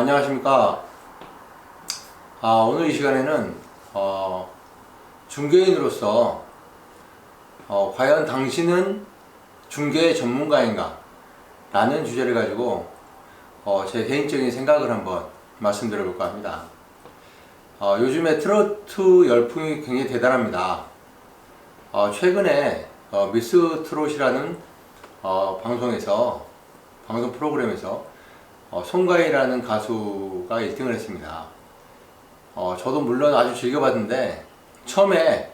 안녕하십니까. 오늘 이 시간에는 중개인으로서 과연 당신은 중개 전문가인가? 라는 주제를 가지고 제 개인적인 생각을 한번 말씀드려 볼까 합니다. 요즘에 트로트 열풍이 굉장히 대단합니다. 최근에 미스 트롯이라는 방송 프로그램에서 송가희라는 가수가 1등을 했습니다. 저도 물론 아주 즐겨봤는데 처음에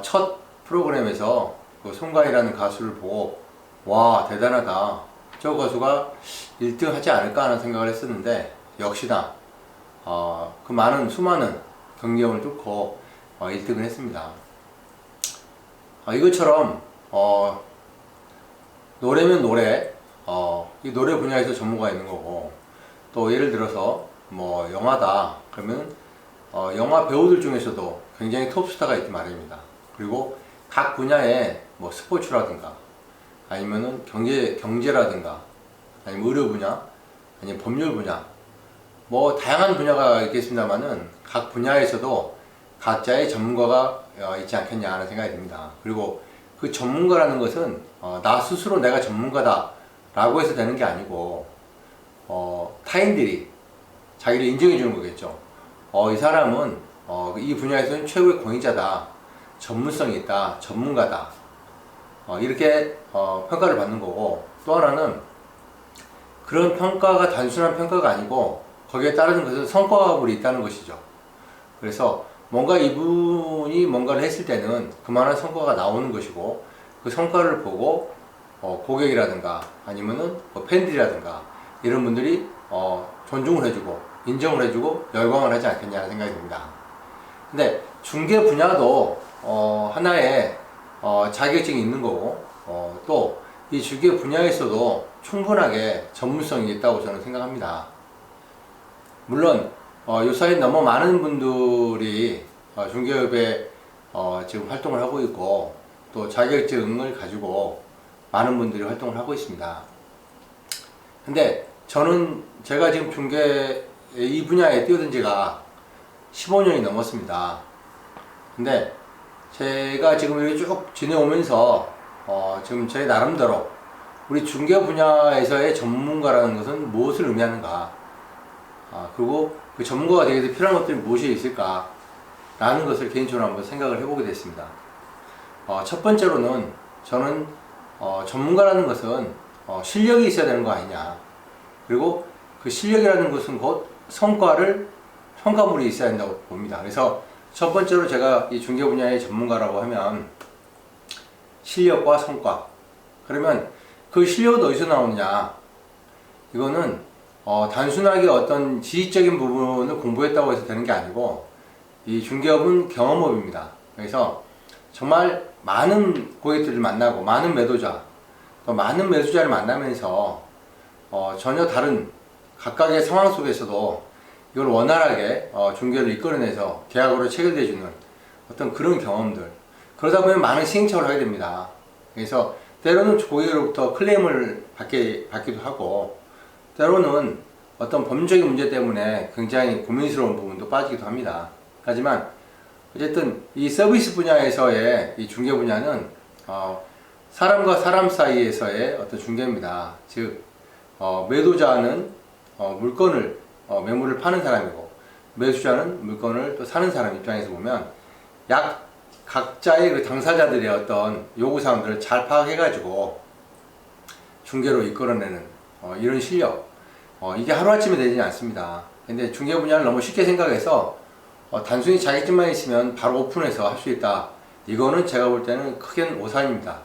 첫 프로그램에서 그 송가희라는 가수를 보고 와 대단하다, 저 가수가 1등 하지 않을까 하는 생각을 했었는데 역시나 그 수많은 경쟁을 뚫고 1등을 했습니다. 이것처럼 노래면 노래, 이 노래 분야에서 전문가가 있는 거고, 또 예를 들어서 뭐 영화다 그러면 영화 배우들 중에서도 굉장히 톱스타가 있기 마련입니다. 그리고 각 분야에 뭐 스포츠라든가 아니면은 경제라든가 아니면 의료 분야 아니면 법률 분야 뭐 다양한 분야가 있겠습니다만은 각 분야에서도 각자의 전문가가 있지 않겠냐 하는 생각이 듭니다. 그리고 그 전문가라는 것은 나 스스로 내가 전문가다 라고 해서 되는 게 아니고 타인들이 자기를 인정해 주는 거겠죠. 이 사람은 이 분야에서는 최고의 권위자다, 전문성이 있다, 전문가다, 이렇게 평가를 받는 거고, 또 하나는 그런 평가가 단순한 평가가 아니고 거기에 따르는 것은 성과급이 있다는 것이죠. 그래서 뭔가 이분이 뭔가를 했을 때는 그만한 성과가 나오는 것이고, 그 성과를 보고 고객이라든가 아니면은 팬들이라든가 이런 분들이 존중을 해주고 인정을 해주고 열광을 하지 않겠냐는 생각이 듭니다. 근데 중개 분야도 하나의 자격증이 있는 거고, 또 이 중개 분야에서도 충분하게 전문성이 있다고 저는 생각합니다. 물론 요사이 너무 많은 분들이 중개업에 지금 활동을 하고 있고, 또 자격증을 가지고 많은 분들이 활동을 하고 있습니다. 근데 제가 지금 중개 이 분야에 뛰어든 지가 15년이 넘었습니다. 근데 제가 지금 이렇게 쭉 지내오면서 지금 제 나름대로 우리 중개 분야에서의 전문가라는 것은 무엇을 의미하는가, 그리고 그 전문가가 되기 위해서 필요한 것들이 무엇이 있을까 라는 것을 개인적으로 한번 생각을 해보게 됐습니다. 첫 번째로는 저는 전문가라는 것은 실력이 있어야 되는 거 아니냐, 그리고 그 실력이라는 것은 곧 성과물이 있어야 된다고 봅니다. 그래서 첫 번째로 제가 이 중개 분야의 전문가라고 하면 실력과 성과. 그러면 그 실력은 어디서 나오느냐, 이거는 단순하게 어떤 지식적인 부분을 공부했다고 해서 되는 게 아니고, 이 중개업은 경험업입니다. 그래서 정말 많은 고객들을 만나고 많은 매도자, 또 많은 매수자를 만나면서 전혀 다른 각각의 상황 속에서도 이걸 원활하게 중개를 이끌어내서 계약으로 체결되어주는 어떤 그런 경험들, 그러다 보면 많은 시행착오를 하게 됩니다. 그래서 때로는 고객으로부터 클레임을 받기도 하고, 때로는 어떤 법률적인 문제 때문에 굉장히 고민스러운 부분도 빠지기도 합니다. 하지만 어쨌든 이 서비스 분야에서의 이 중개 분야는 사람과 사람 사이에서의 어떤 중개입니다. 즉 매도자는 매물을 파는 사람이고, 매수자는 물건을 또 사는 사람 입장에서 보면 각자의 그 당사자들의 어떤 요구사항들을 잘 파악해가지고 중개로 이끌어내는 이런 실력, 이게 하루아침에 되지는 않습니다. 근데 중개 분야를 너무 쉽게 생각해서 단순히 자격증만 있으면 바로 오픈해서 할 수 있다, 이거는 제가 볼 때는 크게 오산입니다.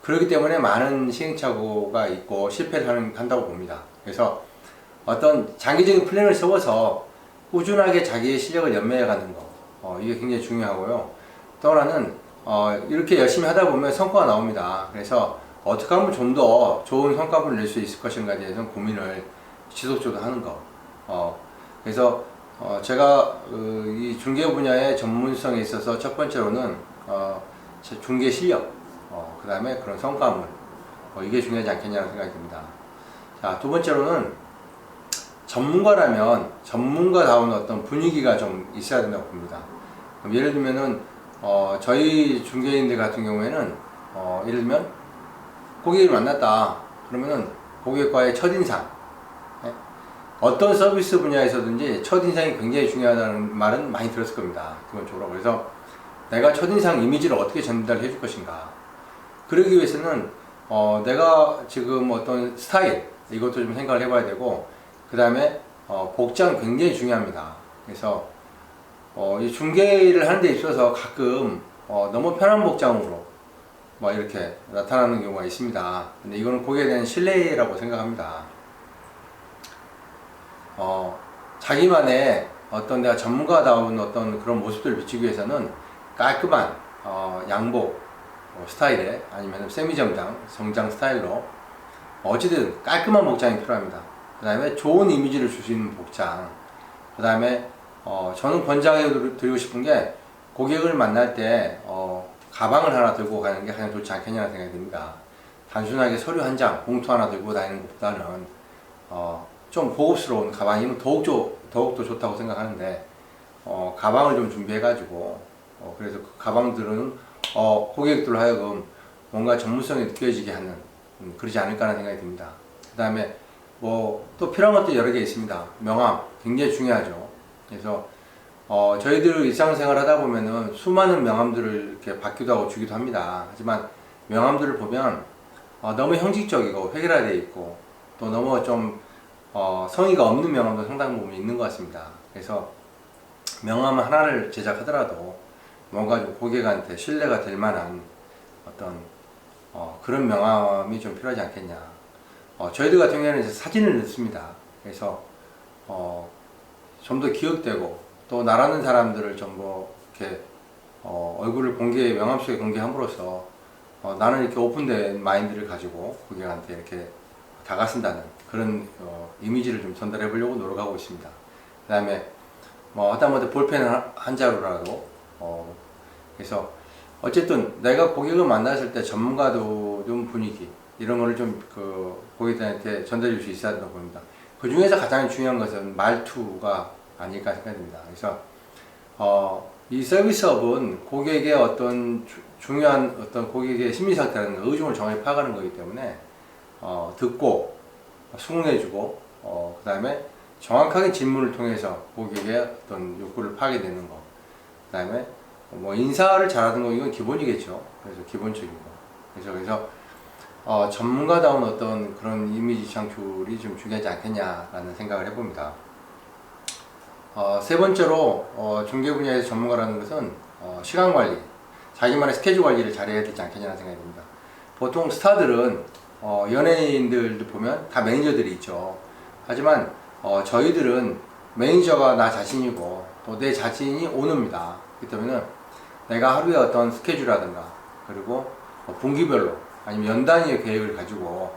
그렇기 때문에 많은 시행착오가 있고 실패를 한다고 봅니다. 그래서 어떤 장기적인 플랜을 세워서 꾸준하게 자기의 실력을 연매해가는 거, 이게 굉장히 중요하고요. 또 하나는 이렇게 열심히 하다 보면 성과가 나옵니다. 그래서 어떻게 하면 좀 더 좋은 성과물을 낼 수 있을 것인가에 대해서는 고민을 지속적으로 하는 거. 그래서 제가 이 중개 분야의 전문성에 있어서 첫 번째로는 중개 실력, 그 다음에 그런 성과물, 이게 중요하지 않겠냐는 생각이 듭니다. 자, 두 번째로는 전문가라면 전문가다운 어떤 분위기가 좀 있어야 된다고 봅니다. 그럼 예를 들면은 저희 중개인들 같은 경우에는 예를 들면 고객을 만났다 그러면은 고객과의 첫인상, 예? 어떤 서비스 분야에서든지 첫인상이 굉장히 중요하다는 말은 많이 들었을 겁니다, 기본적으로. 그래서 내가 첫인상 이미지를 어떻게 전달해 줄 것인가, 그러기 위해서는 내가 지금 어떤 스타일, 이것도 좀 생각을 해봐야 되고, 그 다음에 복장 굉장히 중요합니다. 그래서 이 중개를 하는 데 있어서 가끔 너무 편한 복장으로 뭐 이렇게 나타나는 경우가 있습니다. 근데 이거는 고객에 대한 신뢰라고 생각합니다. 자기만의 어떤 내가 전문가다운 어떤 그런 모습들을 비추기 위해서는 깔끔한 양복 스타일에, 아니면 세미정장, 정장 스타일로 어찌든 깔끔한 복장이 필요합니다. 그 다음에 좋은 이미지를 줄 수 있는 복장. 그 다음에 저는 권장해 드리고 싶은 게, 고객을 만날 때 가방을 하나 들고 가는 게 가장 좋지 않겠냐는 생각이 듭니다. 단순하게 서류 한 장, 봉투 하나 들고 다니는 것보다는 좀 고급스러운 가방이면 더욱더 좋다고 생각하는데, 가방을 좀 준비해 가지고 그래서 그 가방들은 고객들 하여금 뭔가 전문성이 느껴지게 하는, 그러지 않을까 하는 생각이 듭니다. 그 다음에 뭐 또 필요한 것도 여러 개 있습니다. 명함 굉장히 중요하죠. 그래서 저희들 일상생활 하다 보면은 수많은 명함들을 이렇게 받기도 하고 주기도 합니다. 하지만 명함들을 보면 너무 형식적이고 획일화되어 있고, 또 너무 좀 성의가 없는 명함도 상당 부분 있는 것 같습니다. 그래서 명함 하나를 제작하더라도 뭔가 좀 고객한테 신뢰가 될 만한 어떤 그런 명함이 좀 필요하지 않겠냐. 저희들 같은 경우에는 이제 사진을 넣습니다. 그래서 좀 더 기억되고, 또 나라는 사람들을 좀 뭐 이렇게 얼굴을 명함 속에 공개함으로써 나는 이렇게 오픈된 마인드를 가지고 고객한테 이렇게 다가선다는 그런 이미지를 좀 전달해 보려고 노력하고 있습니다. 그 다음에 뭐 하다못해 볼펜 한 자루라도 그래서 어쨌든 내가 고객을 만났을 때 전문가다운 분위기, 이런 거를 좀 고객들한테 전달해 줄 수 있어야 된다고 봅니다. 그 중에서 가장 중요한 것은 말투가 아닐까 생각됩니다. 그래서 이 서비스업은 고객의 어떤 중요한 어떤 고객의 심리 상태라는 의중을 정확히 파악하는 거기 때문에 듣고 수긍해주고, 그 다음에 정확하게 질문을 통해서 고객의 어떤 욕구를 파악해내는 거, 그 다음에 뭐 인사를 잘하는 거, 이건 기본이겠죠. 그래서 기본적이고, 그래서 전문가다운 어떤 그런 이미지 창출이 좀 중요하지 않겠냐라는 생각을 해봅니다. 세 번째로 중개 분야에서 전문가라는 것은 시간 관리, 자기만의 스케줄 관리를 잘해야 되지 않겠냐는 생각이 듭니다. 보통 스타들은 연예인들도 보면 다 매니저들이 있죠. 하지만 저희들은 매니저가 나 자신이고 또 내 자신이 오너입니다. 그렇기 때문에 내가 하루에 어떤 스케줄이라든가, 그리고 분기별로 아니면 연 단위의 계획을 가지고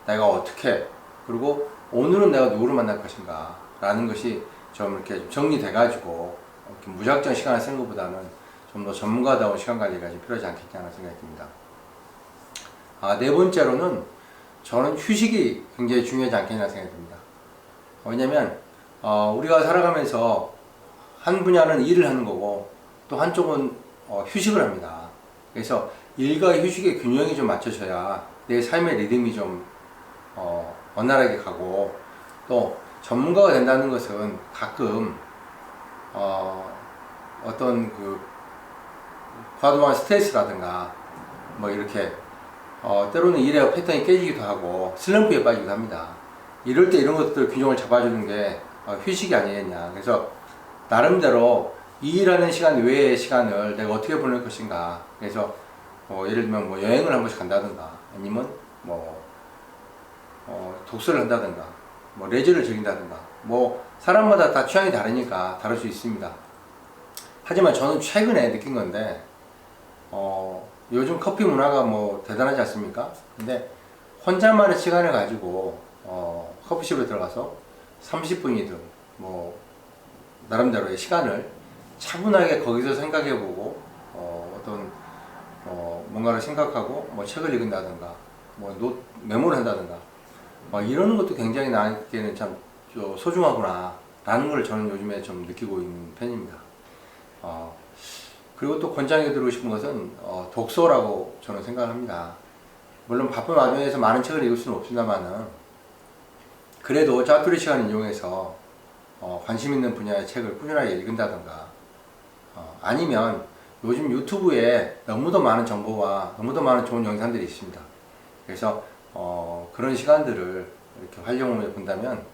내가 어떻게, 그리고 오늘은 내가 누구를 만날 것인가 라는 것이 좀 이렇게 정리돼 가지고 이렇게 무작정 시간을 쓰는 것보다는 좀 더 전문가다운 시간 관리가 좀 필요하지 않겠냐는 생각이 듭니다. 네 번째로는 저는 휴식이 굉장히 중요하지 않겠냐는 생각이 듭니다. 왜냐면 우리가 살아가면서 한 분야는 일을 하는 거고 또 한쪽은 휴식을 합니다. 그래서 일과 휴식의 균형이 좀 맞춰져야 내 삶의 리듬이 좀 원활하게 가고, 또 전문가가 된다는 것은 가끔 어떤 과도한 스트레스라든가 뭐 이렇게 때로는 일의 패턴이 깨지기도 하고 슬럼프에 빠지기도 합니다. 이럴 때 이런 것들 균형을 잡아주는 게 휴식이 아니겠냐. 그래서 나름대로 이 일하는 시간 외의 시간을 내가 어떻게 보낼 것인가. 그래서 예를 들면 뭐 여행을 한 번씩 간다든가, 아니면 뭐 독서를 한다든가, 뭐 레저를 즐긴다든가, 뭐 사람마다 다 취향이 다르니까 다를 수 있습니다. 하지만 저는 최근에 느낀 건데 요즘 커피 문화가 뭐 대단하지 않습니까? 근데 혼자만의 시간을 가지고 커피숍에 들어가서 30분이든 뭐 나름대로의 시간을 차분하게 거기서 생각해보고 어떤 뭔가를 생각하고 뭐 책을 읽는다든가, 뭐 메모를 한다든가 이러는 것도 굉장히 나에게는 참 소중하구나 라는 걸 저는 요즘에 좀 느끼고 있는 편입니다. 그리고 또 권장해 드리고 싶은 것은 독서라고 저는 생각합니다. 물론 바쁜 와중에서 많은 책을 읽을 수는 없습니다만은 그래도 짜투리 시간을 이용해서 관심 있는 분야의 책을 꾸준하게 읽는다던가 아니면 요즘 유튜브에 너무도 많은 정보와 너무도 많은 좋은 영상들이 있습니다. 그래서 그런 시간들을 이렇게 활용해 본다면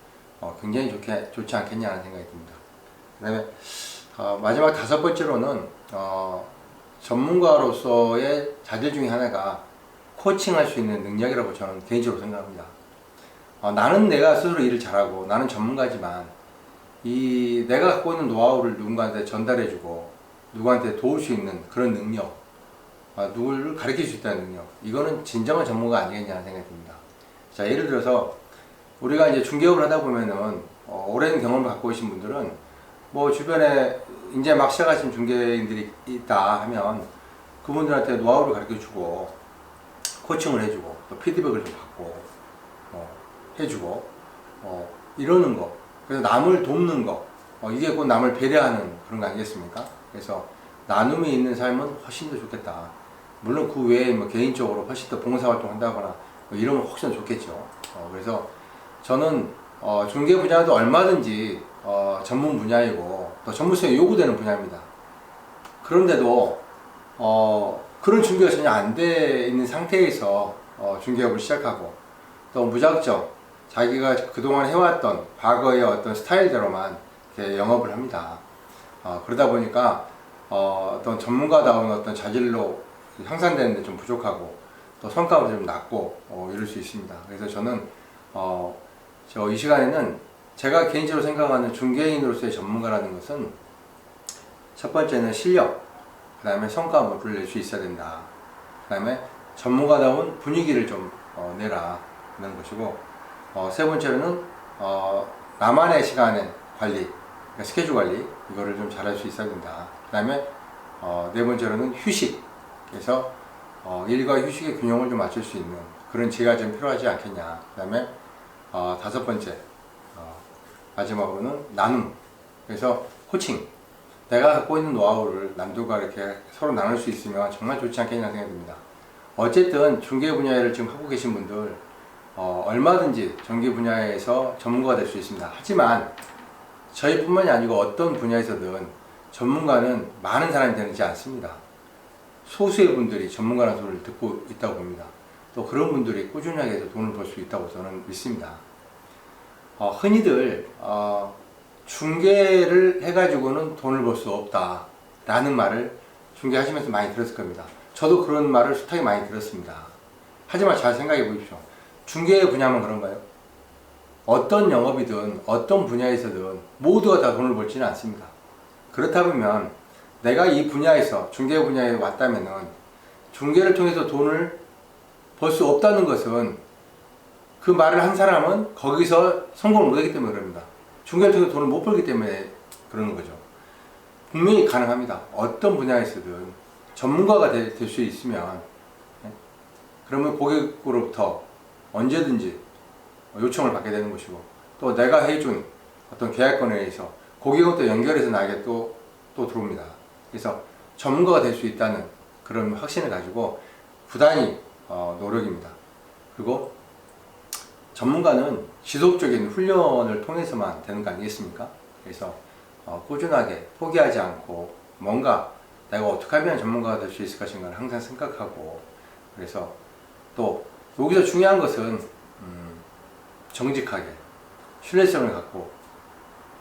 굉장히 좋지 않겠냐는 생각이 듭니다. 그 다음에 마지막 5번째로는 전문가로서의 자질 중에 하나가 코칭할 수 있는 능력이라고 저는 개인적으로 생각합니다. 나는 내가 스스로 일을 잘하고 나는 전문가지만 이 내가 갖고 있는 노하우를 누군가한테 전달해주고 누구한테 도울 수 있는 그런 능력, 누구를 가르칠 수 있다는 능력, 이거는 진정한 전문가 아니겠냐는 생각이 듭니다. 자, 예를 들어서 우리가 이제 중개업을 하다 보면은 오랜 경험을 갖고 계신 분들은 뭐 주변에 이제 막 시작하신 중개인들이 있다 하면 그분들한테 노하우를 가르쳐주고 코칭을 해주고 또 피드백을 좀 받고 해주고 이러는 거, 그래서 남을 돕는 거, 이게 곧 남을 배려하는 그런 거 아니겠습니까? 그래서 나눔이 있는 삶은 훨씬 더 좋겠다. 물론 그 외에 뭐 개인적으로 훨씬 더 봉사활동 한다거나 뭐 이러면 훨씬 더 좋겠죠. 그래서 저는 중개 분야도 얼마든지 전문 분야이고 또 전문성이 요구되는 분야입니다. 그런데도 그런 준비가 전혀 안 돼 있는 상태에서 중개업을 시작하고 또 무작정 자기가 그동안 해왔던 과거의 어떤 스타일대로만 이렇게 영업을 합니다. 그러다 보니까 어떤 전문가다운 어떤 자질로 향상되는데 좀 부족하고 또 성과가 좀 낮고 이럴 수 있습니다. 그래서 저는 이 시간에는 제가 개인적으로 생각하는 중개인으로서의 전문가라는 것은 첫 번째는 실력, 그 다음에 성과물을 낼 수 있어야 된다. 그 다음에 전문가다운 분위기를 좀 내라는 것이고, 세 번째로는 나만의 시간의 관리, 그러니까 스케줄 관리, 이거를 좀 잘할 수 있어야 된다. 그 다음에 네 번째로는 휴식, 그래서 일과 휴식의 균형을 좀 맞출 수 있는 그런 지혜가 좀 필요하지 않겠냐. 그 다음에 다섯 번째, 마지막으로는 나눔, 그래서 코칭, 내가 갖고 있는 노하우를 남들과 이렇게 서로 나눌 수 있으면 정말 좋지 않겠냐 생각이 듭니다. 어쨌든 중개 분야를 지금 하고 계신 분들 얼마든지 전기 분야에서 전문가가 될 수 있습니다. 하지만 저희뿐만이 아니고 어떤 분야에서든 전문가는 많은 사람이 되지 않습니다. 소수의 분들이 전문가라는 소리를 듣고 있다고 봅니다. 또 그런 분들이 꾸준하게 해서 돈을 벌 수 있다고 저는 믿습니다. 흔히들 중개를 해가지고는 돈을 벌 수 없다 라는 말을 중개하시면서 많이 들었을 겁니다. 저도 그런 말을 숱하게 많이 들었습니다. 하지만 잘 생각해 보십시오. 중개 분야만 그런가요? 어떤 영업이든 어떤 분야에서든 모두가 다 돈을 벌지는 않습니다. 그렇다 보면 내가 이 분야에서 중개 분야에 왔다면은 중개를 통해서 돈을 벌 수 없다는 것은 그 말을 한 사람은 거기서 성공을 못하기 때문에 그럽니다. 중개를 통해서 돈을 못 벌기 때문에 그러는 거죠. 분명히 가능합니다. 어떤 분야에서든 전문가가 될 수 있으면 그러면 고객으로부터 언제든지 요청을 받게 되는 것이고 또 내가 해준 어떤 계약권에 의해서 고객은 또 연결해서 나에게 또 들어옵니다. 그래서 전문가가 될 수 있다는 그런 확신을 가지고 부단히 노력입니다. 그리고 전문가는 지속적인 훈련을 통해서만 되는 거 아니겠습니까? 그래서 꾸준하게 포기하지 않고 뭔가 내가 어떻게 하면 전문가가 될 수 있을 것인가를 항상 생각하고, 그래서 또 여기서 중요한 것은 정직하게 신뢰성을 갖고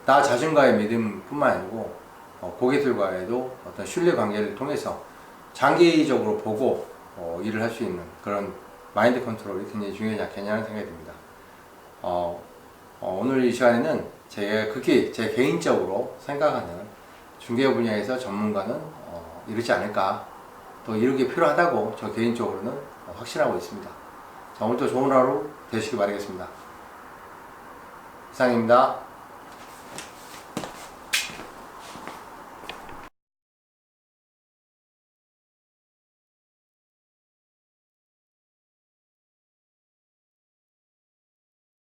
나 자신과의 믿음뿐만 아니고 고객들과의도 어떤 신뢰 관계를 통해서 장기적으로 보고 일을 할 수 있는 그런 마인드 컨트롤이 굉장히 중요하지 않겠냐는 생각이 듭니다. 오늘 이 시간에는 제가 극히 제 개인적으로 생각하는 중개 분야에서 전문가는 이르지 않을까, 또 이루기 필요하다고 저 개인적으로는 확신하고 있습니다. 자, 오늘도 좋은 하루 되시기 바라겠습니다. 이상입니다.